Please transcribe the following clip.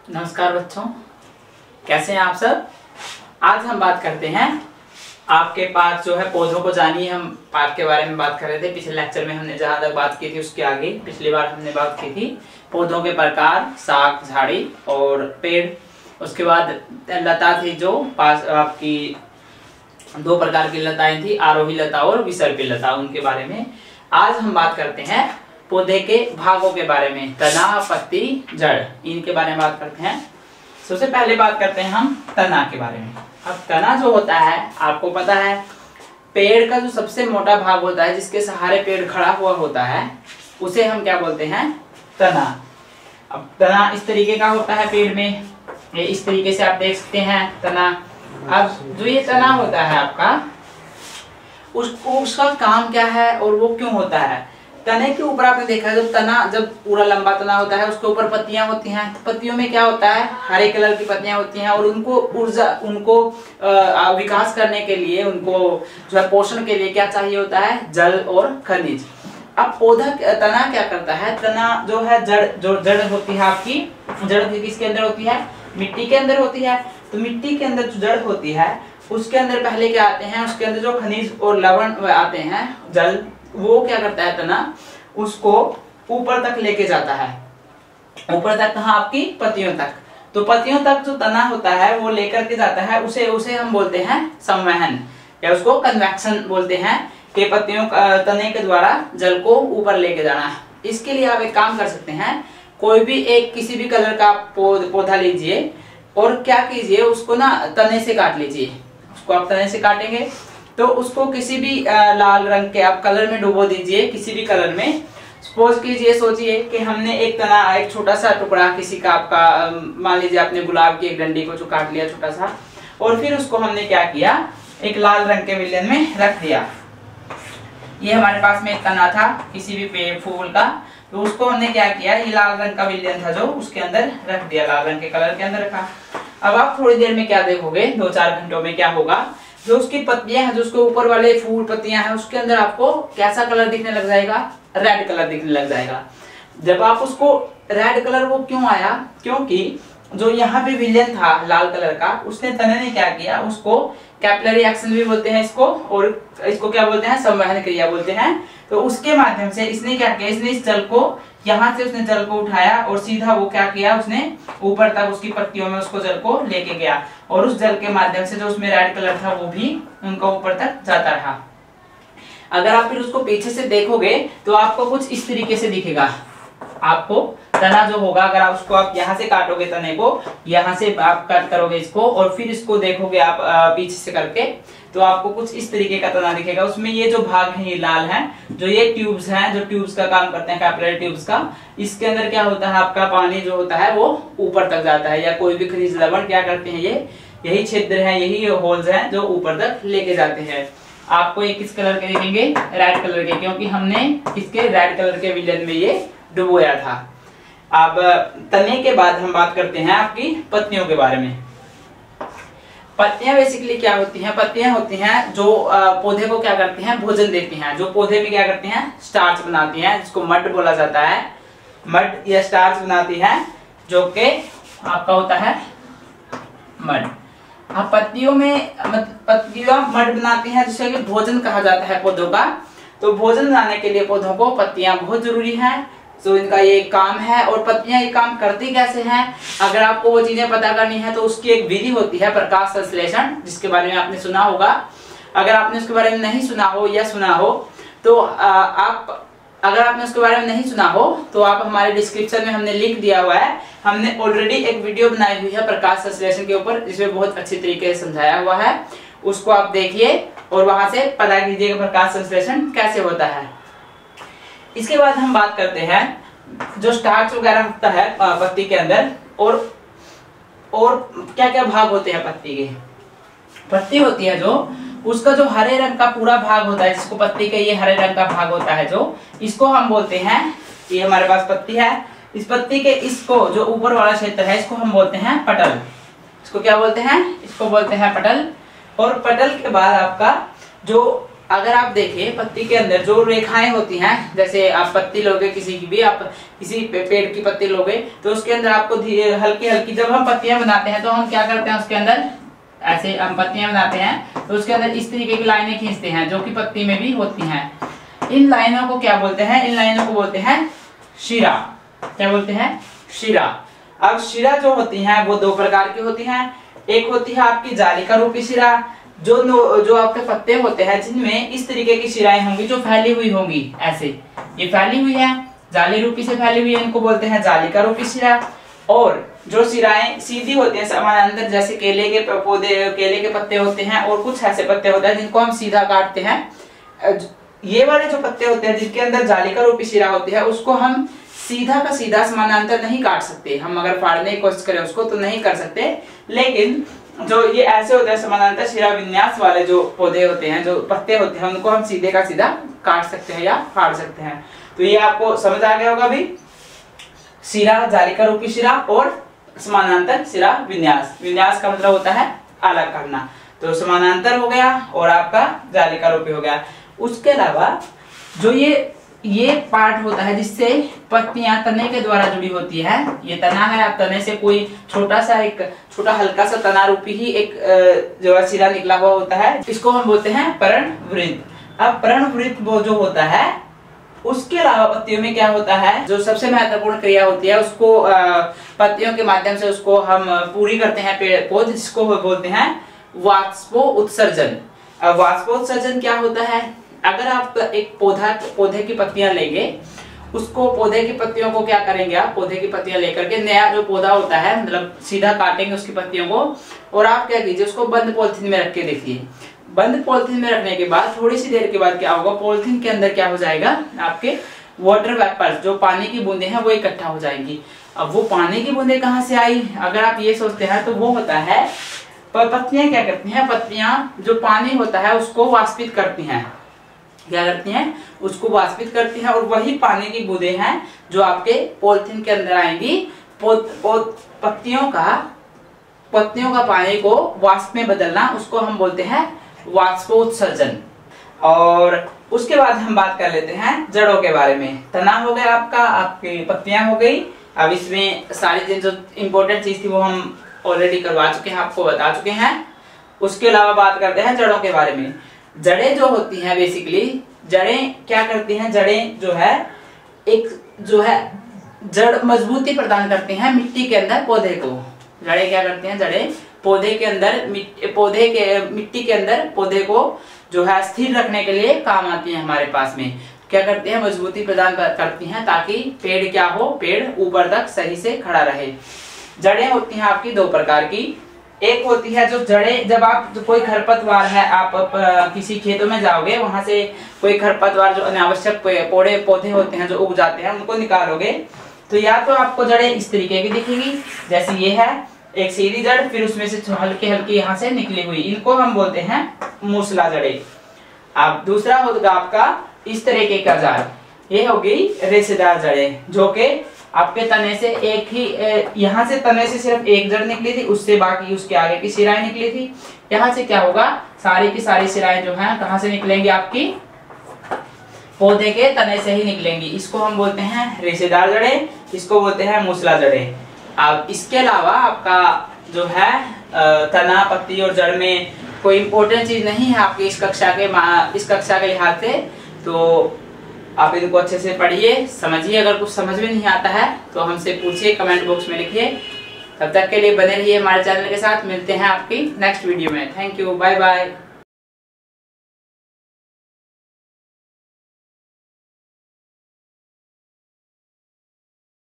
नमस्कार बच्चों, कैसे हैं आप सब। आज हम बात करते हैं आपके पास जो है पौधों को जानिए। हम पार्क के बारे में बात कर रहे थे। पिछले लेक्चर में हमने जहां तक बात की थी उसके आगे पिछली बार हमने बात की थी पौधों के प्रकार, शाख, झाड़ी और पेड़। उसके बाद लता थी जो पास आपकी दो प्रकार की लताएं थी, आरोही लता और विसर्पी लता, उनके बारे में। आज हम बात करते हैं पौधे के भागों के बारे में, तना, पत्ती, जड़, इनके बारे में बात करते हैं। सबसे पहले बात करते हैं हम तना के बारे में। अब तना जो होता है, आपको पता है पेड़ का जो सबसे मोटा भाग होता है, जिसके सहारे पेड़ खड़ा हुआ होता है, उसे हम क्या बोलते हैं? तना। अब तना इस तरीके का होता है पेड़ में, ये इस तरीके से आप देख सकते हैं तना। अब जो ये तना होता है आपका, उसका काम क्या है और वो क्यों होता है? तने के ऊपर आपने देखा है, जब पूरा लंबा तना होता है उसके ऊपर पत्तियां होती हैं। तो पत्तियों में क्या होता है? हरे कलर की पत्तियां होती हैं और उनको विकास करने के लिए, उनको जो है पोषण के लिए क्या चाहिए होता है? जल और खनिज। अब तना क्या करता है? तना जो है जड़ होती है आपकी, जड़ किसके अंदर होती है? मिट्टी के अंदर होती है। तो मिट्टी के अंदर जो जड़ होती है उसके अंदर पहले क्या आते हैं? उसके अंदर जो खनिज और लवण आते हैं, जल, वो क्या करता है तना? उसको ऊपर तक लेके जाता है। ऊपर तक कहाँ? आपकी पत्तियों तक। तो पत्तियों तक जो तना होता है वो लेकर के जाता है, उसे हम बोलते हैं संवहन, या उसको कन्वेक्शन बोलते हैं, कि पत्तियों तने के द्वारा जल को ऊपर लेके जाना। इसके लिए आप एक काम कर सकते हैं, कोई भी किसी भी कलर का पौधा लीजिए और क्या कीजिए, उसको ना तने से काट लीजिए। उसको आप तने से काटेंगे तो उसको किसी भी लाल रंग के आप कलर में डुबो दीजिए, किसी भी कलर में। सपोज कीजिए, सोचिए कि हमने एक छोटा सा टुकड़ा किसी का आपका, मान लीजिए आपने गुलाब की एक डंडी को जो काट लिया छोटा सा, और फिर उसको हमने क्या किया? एक लाल रंग के विलयन में रख दिया। ये हमारे पास में एक तना था किसी भी पेड़ फूल का, तो उसको हमने क्या किया? ये लाल रंग का विलयन था जो उसके अंदर रख दिया, लाल रंग के कलर के अंदर रखा। अब आप थोड़ी देर में क्या देखोगे, 2-4 घंटों में क्या होगा? जो उसकी पत्तियां हैं, जो उसके ऊपर वाले फूल पत्तियां हैं, उसके अंदर आपको कैसा कलर दिखने लग जाएगा? रेड कलर दिखने लग जाएगा। जब आप उसको रेड कलर, वो क्यों आया? क्योंकि जो यहाँ पे विलयन था लाल कलर का, उसने तने ने क्या किया? उसको कैपिलरी एक्शन भी बोलते हैं इसको, और इसको क्या बोलते हैं? संवहन क्रिया बोलते हैं। तो उसके माध्यम से इसने क्या किया? इसने इस जल को, यहाँ से उसने जल को उठाया और सीधा वो क्या किया? उसने ऊपर तक उसकी पत्तियों में उसको जल को लेके गया, और उस जल के माध्यम से जो उसमें रेड कलर था वो भी उनका ऊपर तक जाता रहा। अगर आप फिर उसको पीछे से देखोगे तो आपको कुछ इस तरीके से दिखेगा। आपको तना जो होगा, अगर आप उसको आप यहाँ से काटोगे, तने को यहाँ से आप कट करोगे इसको, और फिर इसको देखोगे आप पीछे से करके, तो आपको कुछ इस तरीके का तना दिखेगा। उसमें ये जो भाग है ये लाल है, जो ये ट्यूब्स हैं, जो ट्यूब्स का काम करते हैं, कैपिलरी ट्यूब्स का, इसके अंदर क्या होता है? आपका पानी जो होता है वो ऊपर तक जाता है, या कोई भी खनिज लवण क्या करते हैं? यही छिद्र है, यही होल्स हैं जो ऊपर तक लेके जाते हैं। आपको ये किस कलर के दिखेंगे? रेड कलर के, क्योंकि हमने इसके रेड कलर के विलयन में ये डुबोया था। अब तने के बाद हम बात करते हैं आपकी पत्तियों के बारे में। पत्तियां बेसिकली क्या होती हैं? पत्तियां होती हैं जो पौधे को क्या करती हैं? भोजन देती हैं। जो पौधे में क्या करती हैं? स्टार्च बनाती हैं, जिसको मड बोला जाता है। मड या स्टार्च बनाती है, जो कि आपका होता है मड। अब पत्तियों मड बनाती हैं, जिसे कि भोजन कहा जाता है पौधों का। तो भोजन बनाने के लिए पौधों को पत्तियां बहुत जरूरी हैं। तो इनका ये काम है। और पत्तियां ये काम करती कैसे हैं? अगर आपको वो चीजें पता करनी है तो उसकी एक विधि होती है, प्रकाश संश्लेषण, जिसके बारे में आपने सुना होगा। अगर आपने उसके बारे में नहीं सुना हो या सुना हो तो अगर आपने उसके बारे में नहीं सुना हो तो आप हमारे डिस्क्रिप्शन में हमने लिंक दिया हुआ है। हमने ऑलरेडी एक वीडियो बनाई हुई है प्रकाश संश्लेषण के ऊपर, जिसमें बहुत अच्छी तरीके से समझाया हुआ है। उसको आप देखिए और वहां से पता कीजिएगा प्रकाश संश्लेषण कैसे होता है। इसके बाद हम बात करते हैं जो स्टार्च वगैरह होता है पत्ती के अंदर, और क्या क्या भाग होते हैं पत्ती के। पत्ती होती है जो, उसका जो हरे रंग का पूरा भाग होता है, जिसको पत्ती के ये हरे रंग का भाग होता है, जो इसको हम बोलते हैं, ये हमारे पास पत्ती है, इस पत्ती के इसको जो ऊपर वाला क्षेत्र है इसको हम बोलते हैं पटल। इसको क्या बोलते हैं? इसको बोलते हैं पटल। और पटल के बाद आपका जो अगर आप देखें पत्ती के अंदर जो रेखाएं होती हैं, जैसे आप पत्ती लोगे किसी की भी, आप किसी पेड़ की पत्ती लोगे तो उसके अंदर आपको हल्की हल्की, जब हम पत्तियां बनाते हैं तो हम क्या करते हैं, उसके अंदर ऐसे हम पत्तियां बनाते हैं तो उसके अंदर इस तरीके की लाइनें खींचते हैं जो कि पत्ती में भी होती हैं। इन लाइनों को क्या बोलते हैं, इन लाइनों को बोलते हैं शिरा। क्या बोलते हैं, शिरा। अब शिरा जो होती हैं वो दो प्रकार की होती हैं। एक होती है आपकी जालिका रूपी शिरा, जो आपके पत्ते होते हैं जिनमें इस तरीके की शिराएं होंगी जो फैली हुई होंगी, ऐसे ये फैली हुई है, जाली रूपी से फैली हुई है, इनको बोलते हैं जालिका रूपी शिरा। और जो शिराएं सीधी होती हैं समानांतर, जैसे केले के पौधे, केले के पत्ते होते हैं और कुछ ऐसे पत्ते होते हैं जिनको हम सीधा काटते हैं। ये वाले जो पत्ते होते हैं जिनके अंदर जालिका रूपी शिरा होती है उसको हम सीधा का सीधा समानांतर नहीं काट सकते। हम अगर फाड़ने की कोशिश करें उसको तो नहीं कर सकते, लेकिन जो ये ऐसे होते हैं समानांतर शिरा विन्यास वाले जो पौधे होते हैं, जो पत्ते होते हैं, उनको हम सीधे का सीधा काट सकते हैं या फाड़ सकते हैं। तो ये आपको समझ आ गया होगा अभी, शिरा, जालिका रूपी शिरा और समानांतर शिरा विन्यास। विन्यास का मतलब होता है अलग करना, तो समानांतर हो गया और आपका जालिका रूपी हो गया। उसके अलावा जो ये पार्ट होता है जिससे पत्तियां तने के द्वारा जुड़ी होती है, ये तना है, अब तने से कोई छोटा हल्का सा तना रूपी ही एक जो है शिरा निकला हुआ होता है, इसको हम बोलते हैं पर्णवृत्त। अब पर्णवृत्त वो जो होता है, उसके अलावा पत्तियों में क्या होता है, जो सबसे महत्वपूर्ण क्रिया होती है उसको पत्तियों के माध्यम से उसको हम पूरी करते हैं पेड़ पौधे, जिसको बोलते हैं वाष्पोत्सर्जन। वाष्पोत्सर्जन क्या होता है, अगर आप एक पौधे की पत्तियां लेंगे, उसको पौधे की पत्तियों को क्या करेंगे, आप पौधे की पत्तियां लेकर के नया जो पौधा होता है, मतलब सीधा काटेंगे उसकी पत्तियों को, और आप क्या कीजिए, उसको बंद पॉलिथीन में रख के देखिए। बंद पॉलिथीन में रखने के बाद थोड़ी सी देर के बाद क्या होगा, पॉलिथीन के अंदर क्या हो जाएगा, आपके वाटर वेपर्स, जो पानी की बूंदे हैं वो इकट्ठा हो जाएंगी। अब वो पानी की बूंदे कहाँ से आई, अगर आप ये सोचते हैं तो वो होता है, पत्तियां क्या करती हैं, पत्तियां जो पानी होता है उसको वाष्पित करती हैं। क्या करती हैं, उसको वाष्पित करती हैं, और वही पानी की बूंदे हैं जो आपके पॉलिथीन के अंदर आएंगी। पत्तियों का पानी को वाष्प में बदलना, उसको हम बोलते हैं वाष्पोत्सर्जन। और उसके बाद हम बात कर लेते हैं जड़ों के बारे में। तना हो गया आपका, आपकी पत्तियां हो गई। अब इसमें सारी जो इम्पोर्टेंट चीज थी वो हम ऑलरेडी करवा चुके हैं, आपको बता चुके हैं। उसके अलावा बात करते हैं जड़ों के बारे में। जड़ें जो होती हैं, बेसिकली जड़ें क्या करती हैं, जड़ें जो है एक जो है जड़ मजबूती प्रदान करती हैं मिट्टी के अंदर पौधे को। जड़ें क्या करती हैं, जड़ें पौधे के अंदर मिट्टी के अंदर पौधे को जो है स्थिर रखने के लिए काम आती हैं। हमारे पास में क्या करती हैं, मजबूती प्रदान करती हैं ताकि पेड़ क्या हो, पेड़ ऊपर तक सही से खड़ा रहे। जड़ें होती हैं आपकी दो प्रकार की। एक होती है जो जड़ें, जब आप कोई खरपतवार है, आप किसी खेतों में जाओगे, वहां से कोई खरपतवार जो अनावश्यक पौधे होते हैं जो उग जाते हैं, उनको निकालोगे तो या तो आपको जड़ें इस तरीके की दिखेगी, जैसे ये है एक सीधी जड़, फिर उसमें से हल्की हल्की यहाँ से निकली हुई, इनको हम बोलते हैं मूसला जड़ें। अब दूसरा होगा आपका इस तरीके का जाल, ये होगी रेशेदार जड़ें, जो कि आपके तने से एक ही, यहाँ से तने से सिर्फ एक जड़ निकली थी, उससे बाकी उसके आगे की शिराएं निकली थी। यहाँ से क्या होगा, सारी की सारी शिराएं जो हैं कहाँ से निकलेंगी, आपकी पौधे के तने से ही निकलेंगी। इसको हम बोलते हैं रेशेदार जड़ें, इसको बोलते हैं मूसला जड़ें। अब इसके अलावा आपका जो है तना, पत्ती और जड़ में कोई इंपॉर्टेंट चीज नहीं है आपकी इस कक्षा के लिहाज से, तो आप इनको अच्छे से पढ़िए, समझिए। अगर कुछ समझ में नहीं आता है तो हमसे पूछिए, कमेंट बॉक्स में लिखिए। तब तक के लिए बने रहिए हमारे चैनल के साथ। मिलते हैं आपकी नेक्स्ट वीडियो में। Thank you, bye bye.